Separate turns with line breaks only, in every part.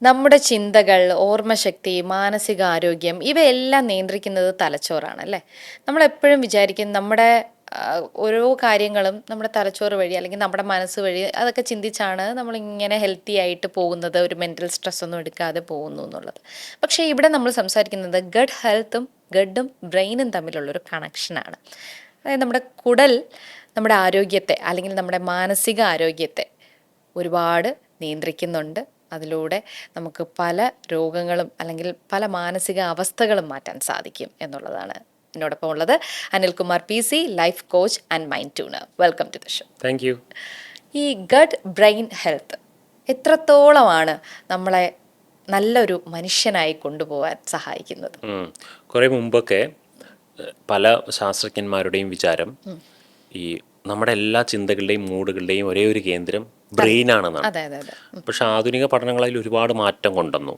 നമ്മുടെ ചിന്തകൾ, ഓർമ്മശക്തി, മാനസികാരോഗ്യം ഇവയെല്ലാം നിയന്ത്രിക്കുന്നത് തലച്ചോറാണ് അല്ലേ? നമ്മളെപ്പോഴും വിചാരിക്കും നമ്മുടെ ഓരോ കാര്യങ്ങളും നമ്മുടെ തലച്ചോറ് വഴി അല്ലെങ്കിൽ നമ്മുടെ മനസ്സ് വഴി അതൊക്കെ ചിന്തിച്ചാണ് നമ്മളിങ്ങനെ ഹെൽത്തി ആയിട്ട് പോകുന്നത്, ഒരു മെൻ്റൽ സ്ട്രെസ് ഒന്നും എടുക്കാതെ പോകുന്നു എന്നുള്ളത്. പക്ഷേ ഇവിടെ നമ്മൾ സംസാരിക്കുന്നത് ഗഡും ബ്രെയിനും തമ്മിലുള്ളൊരു കണക്ഷനാണ്. അതായത് നമ്മുടെ കുടൽ നമ്മുടെ ആരോഗ്യത്തെ അല്ലെങ്കിൽ നമ്മുടെ മാനസിക ആരോഗ്യത്തെ ഒരുപാട് നിയന്ത്രിക്കുന്നുണ്ട്. അതിലൂടെ നമുക്ക് പല രോഗങ്ങളും അല്ലെങ്കിൽ പല മാനസിക അവസ്ഥകളും മാറ്റാൻ സാധിക്കും എന്നുള്ളതാണ്. എന്നോടൊപ്പം ഉള്ളത് Anilkumar PC, life coach and mind tuner. Welcome to the show.
Thank you.
ഈ ഗട്ട് ബ്രെയിൻ ഹെൽത്ത് എത്രത്തോളമാണ് നമ്മളെ നല്ലൊരു മനുഷ്യനായി കൊണ്ടുപോകാൻ സഹായിക്കുന്നത്?
കുറേ മുമ്പൊക്കെ പല ശാസ്ത്രജ്ഞന്മാരുടെയും വിചാരം ഈ നമ്മുടെ എല്ലാ ചിന്തകളുടെയും മൂഡുകളുടെയും ഒരേ ഒരു കേന്ദ്രം ബ്രെയിൻ ആണെന്നാണ്.
അതെ അതെ അതെ.
പക്ഷെ ആധുനിക പഠനങ്ങളിൽ ഒരുപാട് മാറ്റം കൊണ്ടുവന്നു.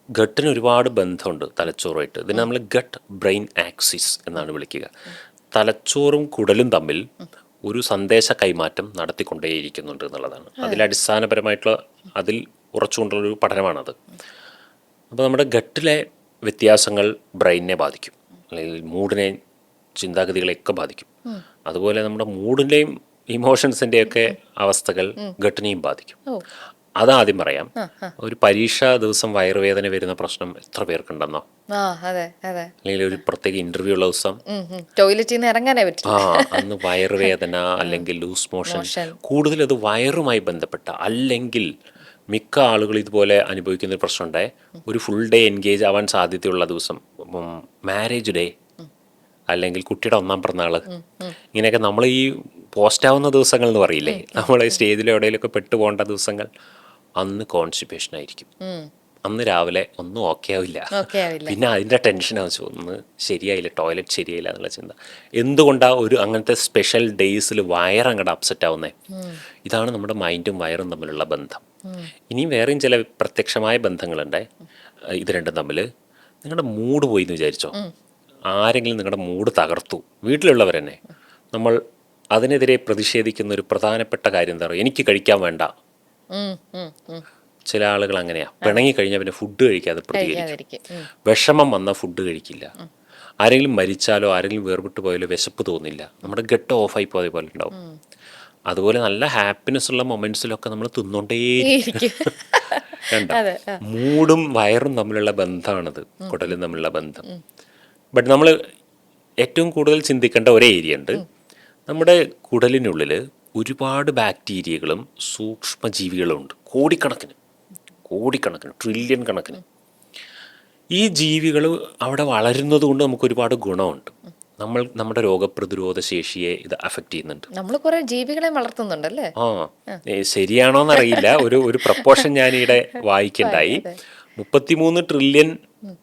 ഗട്ടിന് ഒരുപാട് ബന്ധമുണ്ട് തലച്ചോറുമായിട്ട്. ഇതിനെ നമ്മൾ ഗട്ട് ബ്രെയിൻ ആക്സിസ് എന്നാണ് വിളിക്കുക. തലച്ചോറും കുടലും തമ്മിൽ ഒരു സന്ദേശ കൈമാറ്റം നടത്തിക്കൊണ്ടേയിരിക്കുന്നുണ്ട് എന്നുള്ളതാണ് അതിലടിസ്ഥാനപരമായിട്ടുള്ള അതിൽ ഉറച്ചുകൊണ്ടുള്ളൊരു പഠനമാണത്. അപ്പോൾ നമ്മുടെ ഗട്ടിലെ വ്യത്യാസങ്ങൾ ബ്രെയിനിനെ ബാധിക്കും, അല്ലെങ്കിൽ മൂഡിനെ, ചിന്താഗതികളെയൊക്കെ ബാധിക്കും. അതുപോലെ നമ്മുടെ മൂഡിൻ്റെയും ഇമോഷൻസിൻ്റെയൊക്കെ അവസ്ഥകൾ ഗട്ടിനെയും ബാധിക്കും. അതാദ്യം പറയാം. ഒരു പരീക്ഷാ ദിവസം വയറുവേദന വരുന്ന പ്രശ്നം എത്ര പേർക്കുണ്ടെന്നോ? അല്ലെങ്കിൽ ഒരു പ്രത്യേക ഇന്റർവ്യൂ ഉള്ള ദിവസം
ടോയ്ലറ്റിൽ നിന്ന് ഇറങ്ങാനേ പറ്റില്ല,
അന്ന് വയറുവേദന അല്ലെങ്കിൽ ലൂസ് മോഷൻ, കൂടുതൽ അത് വയറുമായി ബന്ധപ്പെട്ട, അല്ലെങ്കിൽ മിക്ക ആളുകൾ ഇതുപോലെ അനുഭവിക്കുന്ന ഒരു പ്രശ്നമുണ്ടേ, ഒരു ഫുൾ ഡേ എൻഗേജ് ആവാൻ സാധ്യതയുള്ള ദിവസം, മാരേജ് ഡേ അല്ലെങ്കിൽ കുട്ടിയുടെ ഒന്നാം പിറന്നാൾ, ഇങ്ങനെയൊക്കെ നമ്മൾ ഈ പോസ്റ്റ് ആവുന്ന ദിവസങ്ങൾ എന്ന് പറയില്ലേ, നമ്മൾ സ്റ്റേജിലും എവിടെയെങ്കിലുമൊക്കെ പെട്ടു പോകേണ്ട ദിവസങ്ങൾ, അന്ന് കോൺസ്റ്റിപ്പേഷൻ ആയിരിക്കും. അന്ന് രാവിലെ ഒന്നും ഓക്കെ ആവില്ല. പിന്നെ അതിൻ്റെ ടെൻഷനാണ്, ഒന്ന് ശരിയായില്ല, ടോയ്ലറ്റ് ശരിയായില്ല എന്നുള്ള ചിന്ത. എന്തുകൊണ്ടാണ് ഒരു അങ്ങനത്തെ സ്പെഷ്യൽ ഡേയ്സിൽ വയറങ്ങോട്ട് അപ്സെറ്റ് ആവുന്നത്? ഇതാണ് നമ്മുടെ മൈൻഡും വയറും തമ്മിലുള്ള ബന്ധം. ഇനിയും വേറെയും ചില പ്രത്യക്ഷമായ ബന്ധങ്ങളുണ്ട് ഇത് രണ്ടും തമ്മിൽ. നിങ്ങളുടെ മൂഡ് പോയി എന്ന് വിചാരിച്ചോ, ആരെങ്കിലും നിങ്ങളുടെ മൂഡ് തകർത്തു, വീട്ടിലുള്ളവർ തന്നെ, നമ്മൾ അതിനെതിരെ പ്രതിഷേധിക്കുന്ന ഒരു പ്രധാനപ്പെട്ട കാര്യം എന്താ പറയുക? എനിക്ക് കഴിക്കാൻ വേണ്ട. ചില ആളുകൾ അങ്ങനെയാണ്, പിണങ്ങി കഴിഞ്ഞാൽ പിന്നെ ഫുഡ് കഴിക്കാതെ പ്രതികരിക്കും. വിഷമം വന്നാൽ ഫുഡ് കഴിക്കില്ല. ആരെങ്കിലും മരിച്ചാലോ ആരെങ്കിലും വേർപെട്ട് പോയാലോ വിശപ്പ് തോന്നില്ല, നമ്മുടെ ഗട്ട് ഓഫായി പോയ പോലെ ഉണ്ടാവും. അതുപോലെ നല്ല ഹാപ്പിനെസ് ഉള്ള മൊമെന്റ്സിലൊക്കെ നമ്മൾ തിന്നോണ്ടേയിരിക്കും. കണ്ടോ? മൂഡും വയറും തമ്മിലുള്ള ബന്ധമാണത്, കുടലും തമ്മിലുള്ള ബന്ധം. ബട്ട് നമ്മൾ ഏറ്റവും കൂടുതൽ ചിന്തിക്കേണ്ട ഒരേ ഏരിയ ഉണ്ട്. നമ്മുടെ കുടലിനുള്ളിൽ ഒരുപാട് ബാക്ടീരിയകളും സൂക്ഷ്മജീവികളും ഉണ്ട്, കോടിക്കണക്കിന് ട്രില്യൺ കണക്കിന്. ഈ ജീവികൾ അവിടെ വളരുന്നത് കൊണ്ട് നമുക്ക് ഒരുപാട് ഗുണമുണ്ട്. നമ്മുടെ രോഗപ്രതിരോധ ശേഷിയെ ഇത് അഫക്റ്റ് ചെയ്യുന്നുണ്ട്.
നമ്മൾ കുറെ ജീവികളെ വളർത്തുന്നുണ്ടല്ലേ?
ശരിയാണോന്നറിയില്ല. ഒരു പ്രപ്പോർഷൻ ഞാനിവിടെ വായിക്കണ്ടായി. 33 ട്രില്യൺ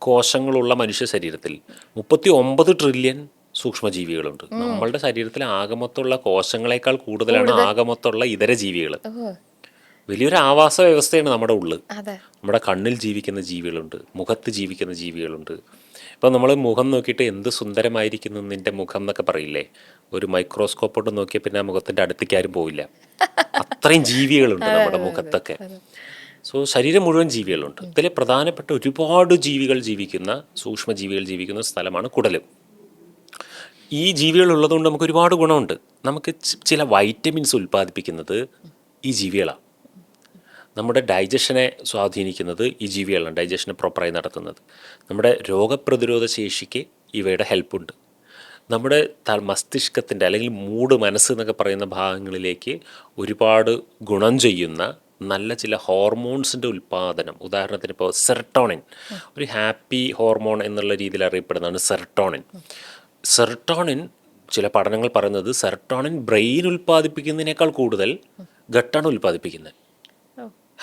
കോശങ്ങളുള്ള മനുഷ്യ ശരീരത്തിൽ 39 ട്രില്യൺ സൂക്ഷ്മജീവികളുണ്ട്. നമ്മളുടെ ശരീരത്തിൽ ആകമൊത്തമുള്ള കോശങ്ങളെക്കാൾ കൂടുതലാണ് ആകമൊത്തമുള്ള ഇതര ജീവികൾ. വലിയൊരു ആവാസ വ്യവസ്ഥയാണ് നമ്മുടെ ഉള്ളിൽ. നമ്മുടെ കണ്ണിൽ ജീവിക്കുന്ന ജീവികളുണ്ട്, മുഖത്ത് ജീവിക്കുന്ന ജീവികളുണ്ട്. ഇപ്പം നമ്മൾ മുഖം നോക്കിയിട്ട് എന്ത് സുന്ദരമായിരിക്കുന്നു നിൻ്റെ മുഖം എന്നൊക്കെ പറയില്ലേ, ഒരു മൈക്രോസ്കോപ്പോട്ട് നോക്കിയാൽ പിന്നെ ആ മുഖത്തിൻ്റെ അടുത്തേക്ക് ആരും പോവില്ല. അത്രയും ജീവികളുണ്ട് നമ്മുടെ മുഖത്തൊക്കെ. സോ ശരീരം മുഴുവൻ ജീവികളുണ്ട്. ഇതിൽ പ്രധാനപ്പെട്ട ഒരുപാട് ജീവികൾ ജീവിക്കുന്ന, സൂക്ഷ്മജീവികൾ ജീവിക്കുന്ന സ്ഥലമാണ് കുടലും. ഈ ജീവികൾ ഉള്ളതുകൊണ്ട് നമുക്ക് ഒരുപാട് ഗുണമുണ്ട്. നമുക്ക് ചില വൈറ്റമിൻസ് ഉൽപ്പാദിപ്പിക്കുന്നത് ഈ ജീവികളാണ്. നമ്മുടെ ഡൈജഷനെ സ്വാധീനിക്കുന്നത് ഈ ജീവികളാണ്, ഡൈജഷനെ പ്രോപ്പറായി നടത്തുന്നത്. നമ്മുടെ രോഗപ്രതിരോധ ശേഷിക്ക് ഇവയുടെ ഹെൽപ്പുണ്ട്. നമ്മുടെ മസ്തിഷ്കത്തിൻ്റെ അല്ലെങ്കിൽ മൂഡ്, മനസ്സ് എന്നൊക്കെ പറയുന്ന ഭാഗങ്ങളിലേക്ക് ഒരുപാട് ഗുണം ചെയ്യുന്ന നല്ല ചില ഹോർമോൺസിൻ്റെ ഉൽപ്പാദനം. ഉദാഹരണത്തിന് ഇപ്പോൾ സെറട്ടോണിൻ, ഒരു ഹാപ്പി ഹോർമോൺ എന്നുള്ള രീതിയിൽ അറിയപ്പെടുന്നതാണ് സെറട്ടോണിൻ. ചില പഠനങ്ങൾ പറയുന്നത് സെറട്ടോണിൻ ബ്രെയിൻ ഉൽപ്പാദിപ്പിക്കുന്നതിനേക്കാൾ കൂടുതൽ ഗട്ടാണ് ഉൽപ്പാദിപ്പിക്കുന്നത്.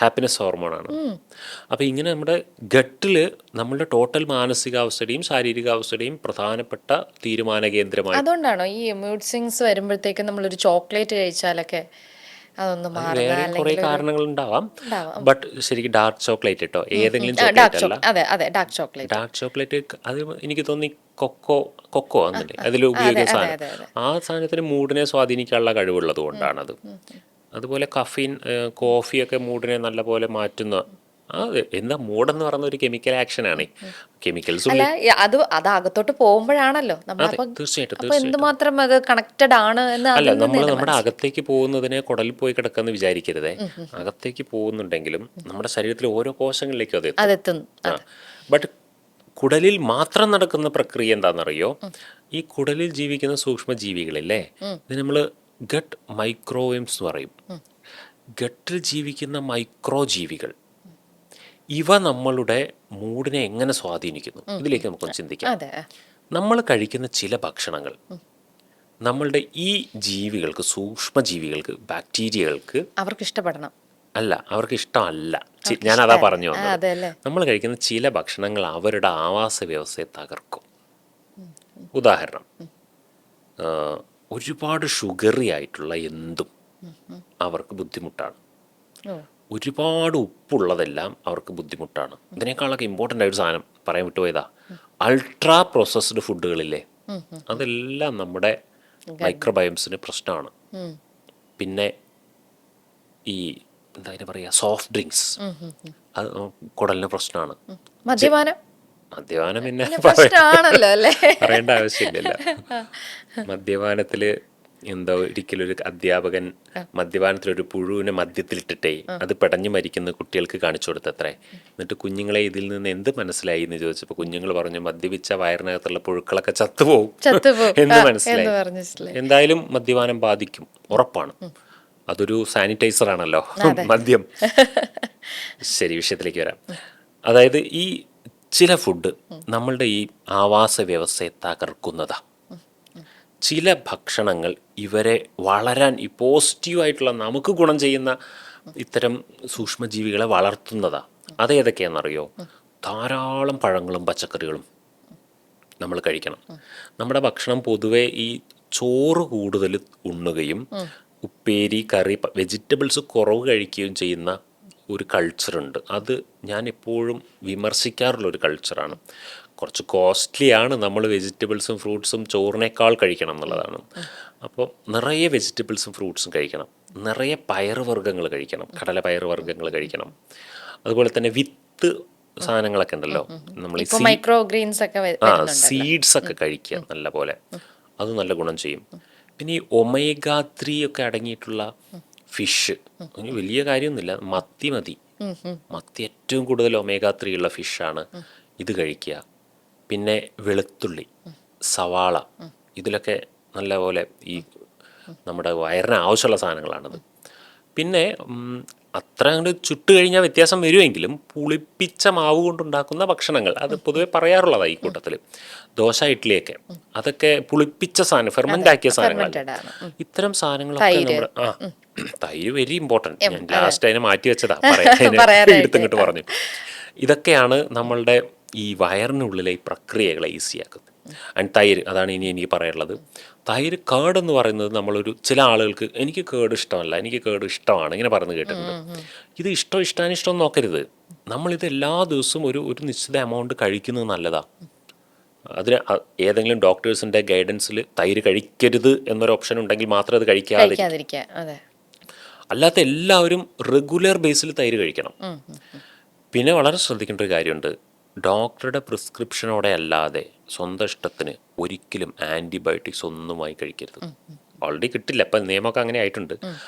ഹാപ്പിനെസ് ഹോർമോണാണ്. അപ്പോൾ ഇങ്ങനെ നമ്മുടെ ഗട്ടിൽ നമ്മളുടെ ടോട്ടൽ മാനസികാവസ്ഥയുടെയും ശാരീരികാവസ്ഥയുടെയും പ്രധാനപ്പെട്ട തീരുമാന കേന്ദ്രമായി.
അതുകൊണ്ടാണോ ഈ മൂഡ് സ്വിങ്സ് വരുമ്പോഴത്തേക്കും നമ്മളൊരു ചോക്ലേറ്റ് കഴിച്ചാലൊക്കെ
വേറെ കുറേ കാരണങ്ങൾ ഉണ്ടാവാം. ബട്ട് ശരിക്കും ഡാർക്ക് ചോക്ലേറ്റ് കേട്ടോ, ഏതെങ്കിലും ചോക്ലേറ്റ് അല്ല. ഡാർക്ക് ചോക്ലേറ്റ് അത് എനിക്ക് തോന്നി കൊക്കോ എന്നല്ലേ അതിൽ ഉപയോഗിക്കുന്ന സാധനം. ആ സാധനത്തിന് മൂഡിനെ സ്വാധീനിക്കാനുള്ള കഴിവുള്ളത് കൊണ്ടാണത്. അതുപോലെ കഫീൻ, കോഫിയൊക്കെ മൂഡിനെ നല്ലപോലെ മാറ്റുന്ന എന്താ മൂടെന്ന് പറയുന്ന ഒരു കെമിക്കൽ ആക്ഷനാണ്. കെമിക്കൽസ്
അല്ല അത് അകത്തോട്ട് പോകുമ്പോഴാണല്ലോ
അതെ,
നമ്മളപ്പം
തീർച്ചയായിട്ടും
അപ്പൊ
തീർച്ചയായിട്ടും.
എന്തുമാത്രം അത് കണക്റ്റഡ് ആണ് എന്ന്
അല്ല,
അതിൽ നിന്ന്
നമ്മൾ
തന്നെ
നമ്മുടെ
മനസ്സിലായി.
അകത്തേക്ക് പോകുന്നതിനെ കുടലിൽ പോയി കിടക്കാന്ന് വിചാരിക്കരുതേ. അകത്തേക്ക് പോകുന്നുണ്ടെങ്കിലും നമ്മുടെ ശരീരത്തിലെ ഓരോ കോശങ്ങളിലേക്കും അത് എത്തും.
അതെത്തുന്നു.
ആ, ബട്ട് കുടലിൽ മാത്രം നടക്കുന്ന പ്രക്രിയ എന്താണെന്നറിയോ? ഈ കുടലിൽ ജീവിക്കുന്ന സൂക്ഷ്മജീവികളില്ലേ, ഇത് നമ്മൾ ഗട്ട് മൈക്രോവേംസ് എന്ന് പറയും. ഗട്ടിൽ ജീവിക്കുന്ന മൈക്രോ ജീവികൾ, ഇവ നമ്മളുടെ മൂഡിനെ എങ്ങനെ സ്വാധീനിക്കുന്നു, ഇതിലേക്ക് നമുക്കൊന്ന് ചിന്തിക്കാം.
അതെ.
നമ്മൾ കഴിക്കുന്ന ചില ഭക്ഷണങ്ങൾ നമ്മളുടെ ഈ ജീവികൾക്ക്, സൂക്ഷ്മജീവികൾക്ക്, ബാക്ടീരിയകൾക്ക്
അവർക്ക് ഇഷ്ടപ്പെടണം.
അവർക്ക് ഇഷ്ടമല്ല.
അവർക്ക്
ഞാനതാ
ഇഷ്ടമല്ല.
പറഞ്ഞു വന്നത്.
അതെ അല്ലേ.
നമ്മൾ കഴിക്കുന്ന ചില ഭക്ഷണങ്ങൾ അവരുടെ ആവാസ വ്യവസ്ഥയെ തകർക്കും. ഉദാഹരണം, ആ, ഒരുപാട് ഷുഗറി ആയിട്ടുള്ള എന്തും അവർക്ക് ബുദ്ധിമുട്ടാണ്.
ഓ.
ഒരുപാട് ഉപ്പുള്ളതെല്ലാം അവർക്ക് ബുദ്ധിമുട്ടാണ്. ഇതിനേക്കാളൊക്കെ ഇമ്പോർട്ടൻ്റ് ആയൊരു സാധനം പറയാൻ വിട്ടുപോയതാ, അൾട്രാ പ്രോസസ്ഡ് ഫുഡുകളില്ലേ, അതെല്ലാം നമ്മുടെ മൈക്രോബയോംസിന് പ്രശ്നമാണ്. പിന്നെ ഈ എന്താ അതിന് പറയുക, സോഫ്റ്റ് ഡ്രിങ്ക്സ്, അത് കുടലിന് പ്രശ്നമാണ്.
മദ്യപാനം
മദ്യപാനം പിന്നെ
പ്രശ്നമാണല്ലോ അല്ലേ.
പറയേണ്ട ആവശ്യമില്ലല്ലോ. മദ്യപാനത്തിൽ എന്തോ ഒരിക്കലും ഒരു അധ്യാപകൻ മദ്യപാനത്തിലൊരു പുഴുവിനെ മദ്യത്തിലിട്ടിട്ടേ അത് പെടഞ്ഞു മരിക്കുന്ന കുട്ടികൾക്ക് കാണിച്ചു കൊടുത്തത്രേ. എന്നിട്ട് കുഞ്ഞുങ്ങളെ ഇതിൽ നിന്ന് എന്ത് മനസ്സിലായി എന്ന് ചോദിച്ചപ്പോൾ കുഞ്ഞുങ്ങൾ പറഞ്ഞു, മദ്യപിച്ച വയറിനകത്തുള്ള പുഴുക്കളൊക്കെ ചത്തുപോകും എന്ന് മനസ്സിലായി. എന്തായാലും മദ്യപാനം ബാധിക്കും, ഉറപ്പാണ്. അതൊരു സാനിറ്റൈസർ ആണല്ലോ മദ്യം. ശരി, വിഷയത്തിലേക്ക് വരാം. അതായത് ഈ ചില ഫുഡ് നമ്മളുടെ ഈ ആവാസ വ്യവസ്ഥയെ തകർക്കുന്നതാ. ചില ഭക്ഷണങ്ങൾ ഇവരെ വളരാൻ, ഈ പോസിറ്റീവായിട്ടുള്ള നമുക്ക് ഗുണം ചെയ്യുന്ന ഇത്തരം സൂക്ഷ്മജീവികളെ വളർത്തുന്നതാ. അതേതൊക്കെയാണെന്നറിയോ? ധാരാളം പഴങ്ങളും പച്ചക്കറികളും നമ്മൾ കഴിക്കണം. നമ്മുടെ ഭക്ഷണം പൊതുവെ ഈ ചോറ് കൂടുതൽ ഉണ്ണുകയും ഉപ്പേരി, കറി, വെജിറ്റബിൾസ് കുറവ് കഴിക്കുകയും ചെയ്യുന്ന ഒരു കൾച്ചറുണ്ട്. അത് ഞാൻ എപ്പോഴും വിമർശിക്കാറുള്ളൊരു കൾച്ചറാണ്. കുറച്ച് കോസ്റ്റ്ലിയാണ് നമ്മൾ വെജിറ്റബിൾസും ഫ്രൂട്ട്സും ചോറിനേക്കാൾ കഴിക്കണം എന്നുള്ളതാണ്. അപ്പോൾ നിറയെ വെജിറ്റബിൾസും ഫ്രൂട്ട്സും കഴിക്കണം, നിറയെ പയറുവർഗ്ഗങ്ങൾ കഴിക്കണം, കടലപ്പയറുവർഗ്ഗങ്ങൾ കഴിക്കണം. അതുപോലെ തന്നെ വിത്ത് സാധനങ്ങളൊക്കെ ഉണ്ടല്ലോ, നമ്മൾ ഈ
മൈക്രോ ഗ്രീൻസ് ഒക്കെ
സീഡ്സ് ഒക്കെ കഴിക്കുക നല്ല പോലെ, അത് നല്ല ഗുണം ചെയ്യും. പിന്നെ ഈ ഒമേഗ 3 ഒക്കെ അടങ്ങിയിട്ടുള്ള ഫിഷ്, അതിന് വലിയ കാര്യമൊന്നുമില്ല, മത്തി ഏറ്റവും കൂടുതൽ ഒമേഗ 3 ഉള്ള ഫിഷാണ്. ഇത് കഴിക്കുക. പിന്നെ വെളുത്തുള്ളി, സവാള, ഇതിലൊക്കെ നല്ലപോലെ ഈ നമ്മുടെ വയറിന് ആവശ്യമുള്ള സാധനങ്ങളാണത്. പിന്നെ അത്ര അങ്ങോട്ട് ചുട്ട് കഴിഞ്ഞാൽ വ്യത്യാസം വരുമെങ്കിലും പുളിപ്പിച്ച മാവ് കൊണ്ടുണ്ടാക്കുന്ന ഭക്ഷണങ്ങൾ, അത് പൊതുവെ പറയാറുള്ളതാണ് ഈ കൂട്ടത്തിൽ. ദോശ, ഇഡ്ഡലിയൊക്കെ അതൊക്കെ പുളിപ്പിച്ച സാധനം, ഫെർമെൻ്റ് ആക്കിയ സാധനങ്ങളല്ല. ഇത്തരം സാധനങ്ങളൊക്കെ നമ്മുടെ തൈര് വെരി ഇമ്പോർട്ടൻറ്റ്. ഞാൻ ലാസ്റ്റ് അതിനെ മാറ്റി വെച്ചതാ, എടുത്തിങ്ങോട്ട് പറഞ്ഞു. ഇതൊക്കെയാണ് നമ്മളുടെ ഈ വയറിനുള്ളിലെ ഈ പ്രക്രിയകളെ ഈസിയാക്കുന്നത്. ആൻഡ് തൈര്, അതാണ് ഇനി എനിക്ക് പറയാനുള്ളത്. തൈര്, കേട് എന്ന് പറയുന്നത് നമ്മളൊരു ചില ആളുകൾക്ക് എനിക്ക് കേട് ഇഷ്ടമല്ല, എനിക്ക് കേട് ഇഷ്ടമാണ്, ഇങ്ങനെ പറഞ്ഞു കേട്ടിട്ടുണ്ട്. ഇത് ഇഷ്ടാനിഷ്ടം നോക്കരുത്. നമ്മളിത് എല്ലാ ദിവസവും ഒരു നിശ്ചിത എമൗണ്ട് കഴിക്കുന്നത് നല്ലതാണ്. അതിന് ഏതെങ്കിലും ഡോക്ടേഴ്സിൻ്റെ ഗൈഡൻസിൽ തൈര് കഴിക്കരുത് എന്നൊരു ഓപ്ഷൻ ഉണ്ടെങ്കിൽ മാത്രമേ അത് കഴിക്കാതിരിക്കുക. അല്ലാത്ത എല്ലാവരും റെഗുലർ ബേസിൽ തൈര് കഴിക്കണം. പിന്നെ വളരെ ശ്രദ്ധിക്കേണ്ട ഒരു കാര്യമുണ്ട്, ഡോക്ടറുടെ പ്രിസ്ക്രിപ്ഷനോടെ അല്ലാതെ സ്വന്തം ഇഷ്ടത്തിന് ഒരിക്കലും ആൻറ്റിബയോട്ടിക്സ് ഒന്നുമായി കഴിക്കരുത്. ഓൾറെഡി കിട്ടില്ല, ഇപ്പം നിയമമൊക്കെ അങ്ങനെ ആയിട്ടുണ്ട്.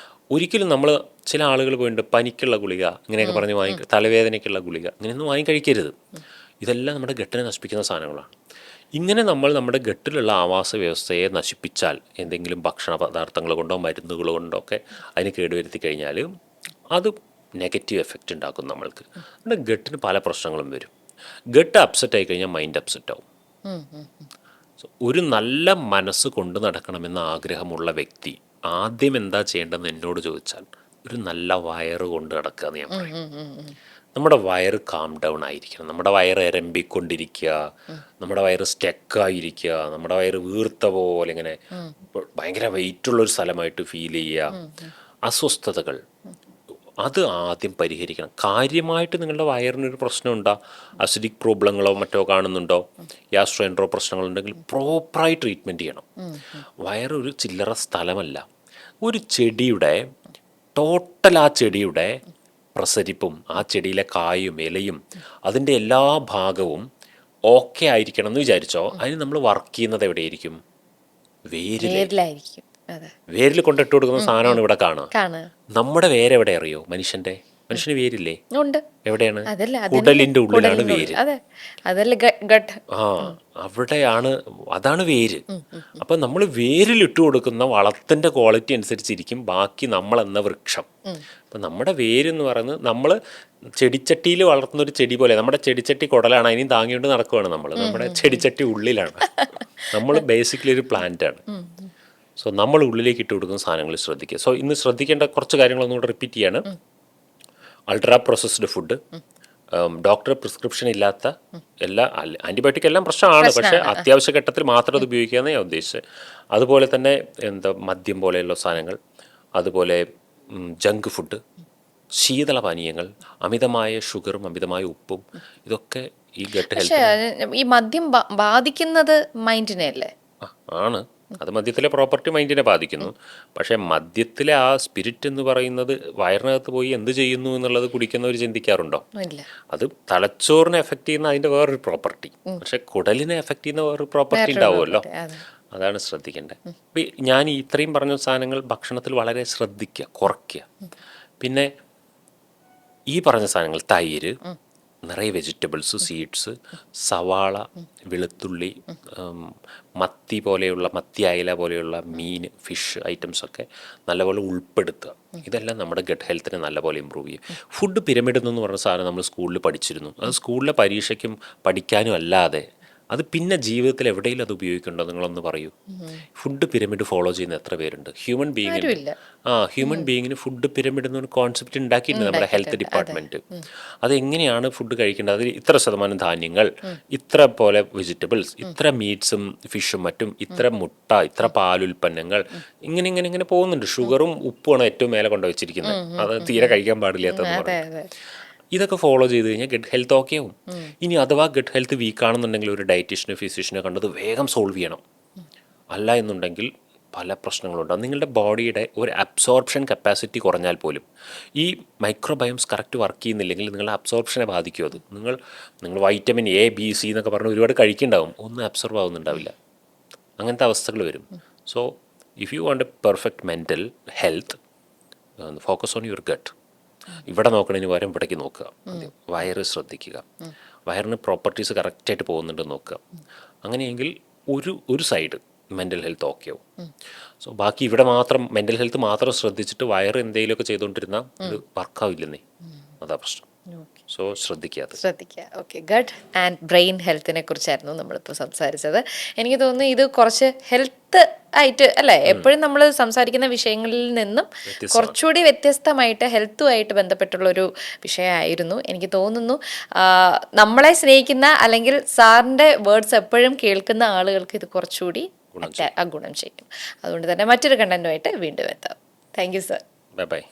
ഒരിക്കലും നമ്മൾ ചില ആളുകൾ പോയിട്ട് പനിക്കുള്ള ഗുളിക ഇങ്ങനെയൊക്കെ പറഞ്ഞ് തലവേദനയ്ക്കുള്ള ഗുളിക ഇങ്ങനെയൊന്നും കഴിക്കരുത്. ഇതെല്ലാം നമ്മുടെ ഗട്ടിനെ നശിപ്പിക്കുന്ന സാധനങ്ങളാണ്. ഇങ്ങനെ നമ്മൾ നമ്മുടെ ഗട്ടിലുള്ള ആവാസ വ്യവസ്ഥയെ നശിപ്പിച്ചാൽ, എന്തെങ്കിലും ഭക്ഷണ പദാർത്ഥങ്ങൾ കൊണ്ടോ മരുന്നുകൾ കൊണ്ടോ ഒക്കെ അതിന് കേടുവരുത്തി കഴിഞ്ഞാൽ അത് നെഗറ്റീവ് എഫക്റ്റ് ഉണ്ടാക്കും നമ്മൾക്ക്. നമ്മുടെ ഗട്ടിന് പല പ്രശ്നങ്ങളും വരും. ഗട്ട് അപ്സെറ്റ് ആയി കഴിഞ്ഞാൽ മൈൻഡ് അപ്സെറ്റ് ആവും. ഒരു നല്ല മനസ്സ് കൊണ്ടു നടക്കണമെന്ന ആഗ്രഹമുള്ള വ്യക്തി ആദ്യം എന്താ ചെയ്യേണ്ടതെന്ന് എന്നോട് ചോദിച്ചാൽ, ഒരു നല്ല വയറ് കൊണ്ട് നടക്കുക എന്ന് ഞാൻ പറയും. നമ്മുടെ വയറ് കാം ഡൗൺ ആയിരിക്കണം. നമ്മുടെ വയറ് എരമ്പിക്കൊണ്ടിരിക്കുക, നമ്മുടെ വയറ് സ്റ്റക്കായിരിക്കുക, നമ്മുടെ വയറ് വീർത്ത പോലെ ഇങ്ങനെ ഭയങ്കര വെയിറ്റുള്ളൊരു സ്ഥലമായിട്ട് ഫീൽ ചെയ്യുക, അസ്വസ്ഥതകൾ, അത് ആദ്യം പരിഹരിക്കണം. കാര്യമായിട്ട് നിങ്ങളുടെ വയറിനൊരു പ്രശ്നമുണ്ടോ, അസിഡിക് പ്രോബ്ലങ്ങളോ മറ്റോ കാണുന്നുണ്ടോ, ഗ്യാസ്ട്രോഎൻട്രോ പ്രശ്നങ്ങളുണ്ടെങ്കിൽ പ്രോപ്പറായി ട്രീറ്റ്മെൻറ്റ് ചെയ്യണം. വയറൊരു ചില്ലറ സ്ഥലമല്ല. ഒരു ചെടിയുടെ ടോട്ടൽ, ആ ചെടിയുടെ പ്രസരിപ്പും ആ ചെടിയിലെ കായും ഇലയും അതിൻ്റെ എല്ലാ ഭാഗവും ഓക്കെ ആയിരിക്കണം എന്ന് വിചാരിച്ചോ, അതിന് നമ്മൾ വർക്ക് ചെയ്യുന്നത് എവിടെയായിരിക്കും?
വേരിലായിരിക്കും. അതെ,
വേരിൽ കൊണ്ടിട്ട് കൊടുക്കുന്ന സാധനമാണ് ഇവിടെ കാണുക.
കാണുക.
നമ്മുടെ വേരെവിടെ അറിയോ? മനുഷ്യന് വേരില്ലേ?
ഉണ്ട്.
എവിടെയാണ്?
അതല്ല,
കുടലിൻ്റെ ഉള്ളിലാണ് വേര്.
അതെ, അതല്ല ഗട്ട്.
അവിടെയാണ്, അതാണ് വേര്. അപ്പം നമ്മൾ വേരിലിട്ട് കൊടുക്കുന്ന വളത്തിൻ്റെ ക്വാളിറ്റി അനുസരിച്ചിരിക്കും ബാക്കി നമ്മളെന്ന വൃക്ഷം. അപ്പം നമ്മുടെ വേരെന്ന് പറയുന്നത്, നമ്മൾ ചെടിച്ചട്ടിയിൽ വളർത്തുന്ന ഒരു ചെടി പോലെ, നമ്മുടെ ചെടിച്ചട്ടി കുടലാണ്, അതിനും താങ്ങിക്കൊണ്ട് നടക്കുകയാണ് നമ്മൾ. നമ്മുടെ ചെടിച്ചട്ടി ഉള്ളിലാണ്. നമ്മൾ ബേസിക്കലി ഒരു പ്ലാന്റാണ്. സോ നമ്മൾ ഉള്ളിലേക്ക് ഇട്ട് കൊടുക്കുന്ന സാധനങ്ങൾ ശ്രദ്ധിക്കുക. സോ ഇന്ന് ശ്രദ്ധിക്കേണ്ട കുറച്ച് കാര്യങ്ങളൊന്നും കൂടെ റിപ്പീറ്റ് ചെയ്യാണ്. Ultra processed food, doctor prescription ഇല്ലാത്ത എല്ലാ ആൻറ്റിബയോട്ടിക് എല്ലാം പ്രശ്നമാണ്, പക്ഷേ അത്യാവശ്യ ഘട്ടത്തിൽ മാത്രം അത് ഉപയോഗിക്കുകയെന്ന് ഞാൻ ഉദ്ദേശിച്ചത്. അതുപോലെ തന്നെ മദ്യം പോലെയുള്ള സാധനങ്ങൾ, അതുപോലെ ജങ്ക് ഫുഡ്, ശീതള പാനീയങ്ങൾ, അമിതമായ ഷുഗറും അമിതമായ ഉപ്പും, ഇതൊക്കെ ഈ ഗട്ട് ഹെൽത്ത്.
ഈ മദ്യം ബാധിക്കുന്നത് മൈൻഡിനെ അല്ലേ?
ആണ്. അത് മദ്യത്തിലെ പ്രോപ്പർട്ടി മൈൻഡിനെ ബാധിക്കുന്നു. പക്ഷേ മദ്യത്തിലെ ആ സ്പിരിറ്റ് എന്ന് പറയുന്നത് വയറിനകത്ത് പോയി എന്ത് ചെയ്യുന്നു എന്നുള്ളത് കുടിക്കുന്നവർ ചിന്തിക്കാറുണ്ടോ? അത് തലച്ചോറിനെ എഫക്റ്റ് ചെയ്യുന്ന അതിൻ്റെ വേറൊരു പ്രോപ്പർട്ടി, പക്ഷേ കുടലിനെ എഫക്റ്റ് ചെയ്യുന്ന വേറൊരു പ്രോപ്പർട്ടി ഉണ്ടാവുമല്ലോ. അതാണ് ശ്രദ്ധിക്കേണ്ടത്. ഞാൻ ഇത്രയും പറഞ്ഞ സാധനങ്ങൾ ഭക്ഷണത്തിൽ വളരെ ശ്രദ്ധിക്കുക, കുറയ്ക്കുക. പിന്നെ ഈ പറഞ്ഞ സാധനങ്ങൾ, തൈര്, നിറയെ വെജിറ്റബിൾസ്, സീഡ്സ്, സവാള, വെളുത്തുള്ളി, മത്തി പോലെയുള്ള, മത്തി അയല പോലെയുള്ള മീൻ, ഫിഷ് ഐറ്റംസൊക്കെ നല്ലപോലെ ഉൾപ്പെടുത്തുക. ഇതെല്ലാം നമ്മുടെ ഗട്ട് ഹെൽത്തിനെ നല്ലപോലെ ഇമ്പ്രൂവ് ചെയ്യും. ഫുഡ് പിരമിഡ് എന്ന് പറഞ്ഞ സാധനം നമ്മൾ സ്കൂളിൽ പഠിച്ചിരുന്നു. അത് സ്കൂളിലെ പരീക്ഷയ്ക്കും പഠിക്കാനും അല്ലാതെ അത് പിന്നെ ജീവിതത്തിൽ എവിടെയെങ്കിലും അത് ഉപയോഗിക്കുന്നുണ്ടോ? നിങ്ങളൊന്ന് പറയൂ. ഫുഡ് പിരമിഡ് ഫോളോ ചെയ്യുന്ന എത്ര പേരുണ്ട്? ഹ്യൂമൻ ബീയിങ്ങിന് ഫുഡ് പിരമിഡ് എന്നൊരു കോൺസെപ്റ്റ് ഉണ്ടാക്കിയിട്ടുണ്ട് നമ്മുടെ ഹെൽത്ത് ഡിപ്പാർട്ട്മെൻറ്റ്. അതെങ്ങനെയാണ് ഫുഡ് കഴിക്കേണ്ടത്? അതിൽ ഇത്ര ശതമാനം ധാന്യങ്ങൾ, ഇത്ര പോലെ വെജിറ്റബിൾസ്, ഇത്ര മീറ്റ്സും ഫിഷും മറ്റും, ഇത്ര മുട്ട, ഇത്ര പാലുൽപ്പന്നങ്ങൾ, ഇങ്ങനെ പോകുന്നുണ്ട്. ഷുഗറും ഉപ്പുമാണ് ഏറ്റവും മേലെ കൊണ്ടുവച്ചിരിക്കുന്നത്. അത് തീരെ കഴിക്കാൻ പാടില്ലാത്തതെന്ന് പറയും. ഇതൊക്കെ ഫോളോ ചെയ്ത് കഴിഞ്ഞാൽ ഗട്ട് ഹെൽത്ത് ഓക്കെ ആവും. ഇനി അഥവാ ഗട്ട് ഹെൽത്ത് വീക്ക് ആണെന്നുണ്ടെങ്കിൽ ഒരു ഡയറ്റീഷ്യനെ, ഫിസിഷ്യനെ കണ്ടത് വേഗം സോൾവ് ചെയ്യണം. അല്ല എന്നുണ്ടെങ്കിൽ പല പ്രശ്നങ്ങളുണ്ടാകും. നിങ്ങളുടെ ബോഡിയുടെ ഒരു അബ്സോർപ്ഷൻ കപ്പാസിറ്റി കുറഞ്ഞാൽ പോലും ഈ മൈക്രോബയോംസ് കറക്റ്റ് വർക്ക് ചെയ്യുന്നില്ലെങ്കിൽ നിങ്ങളുടെ അബ്സോർപ്ഷനെ ബാധിക്കും. അത് നിങ്ങൾ വൈറ്റമിൻ എ, ബി, സി എന്നൊക്കെ പറഞ്ഞ് ഒരുപാട് കഴിക്കുന്നുണ്ടാവും, ഒന്നും അബ്സോർബ് ആവുന്നുണ്ടാവില്ല. അങ്ങനത്തെ അവസ്ഥകൾ വരും. So if you want a perfect mental health, focus on your gut. ഇവിടെ നോക്കണതിന് പകരം ഇവിടേക്ക് നോക്കുക. വയറ് ശ്രദ്ധിക്കുക, വയറിന് പ്രോപ്പർട്ടീസ് കറക്റ്റായിട്ട് പോകുന്നുണ്ടെന്ന് നോക്കുക. അങ്ങനെയെങ്കിൽ ഒരു സൈഡ് മെൻ്റൽ ഹെൽത്ത് ഓക്കെ ആവും. സോ ബാക്കി ഇവിടെ മാത്രം മെൻ്റൽ ഹെൽത്ത് മാത്രം ശ്രദ്ധിച്ചിട്ട് വയറ് എന്തെങ്കിലുമൊക്കെ ചെയ്തുകൊണ്ടിരുന്നാൽ ഇത് വർക്കാവില്ലെന്നേ. അതാ പ്രശ്നം. സോ ശ്രദ്ധിക്കുക.
ഓക്കെ, ഗട്ട് ആൻഡ് ബ്രെയിൻ ഹെൽത്തിനെ കുറിച്ചായിരുന്നു നമ്മളിപ്പോൾ സംസാരിച്ചത്. എനിക്ക് തോന്നുന്നു ഇത് കുറച്ച് ഹെൽത്ത് ആയിട്ട് അല്ലേ, എപ്പോഴും നമ്മൾ സംസാരിക്കുന്ന വിഷയങ്ങളിൽ നിന്നും കുറച്ചുകൂടി വ്യത്യസ്തമായിട്ട് ഹെൽത്തുമായിട്ട് ബന്ധപ്പെട്ടുള്ളൊരു വിഷയമായിരുന്നു. എനിക്ക് തോന്നുന്നു നമ്മളെ സ്നേഹിക്കുന്ന അല്ലെങ്കിൽ സാറിൻ്റെ വേർഡ്സ് എപ്പോഴും കേൾക്കുന്ന ആളുകൾക്ക് ഇത് കുറച്ചുകൂടി ഗുണം ചെയ്യും. അതുകൊണ്ട് തന്നെ മറ്റൊരു കണ്ടന്റുമായിട്ട് വീണ്ടും എത്താം. Thank you sir.
ബൈ.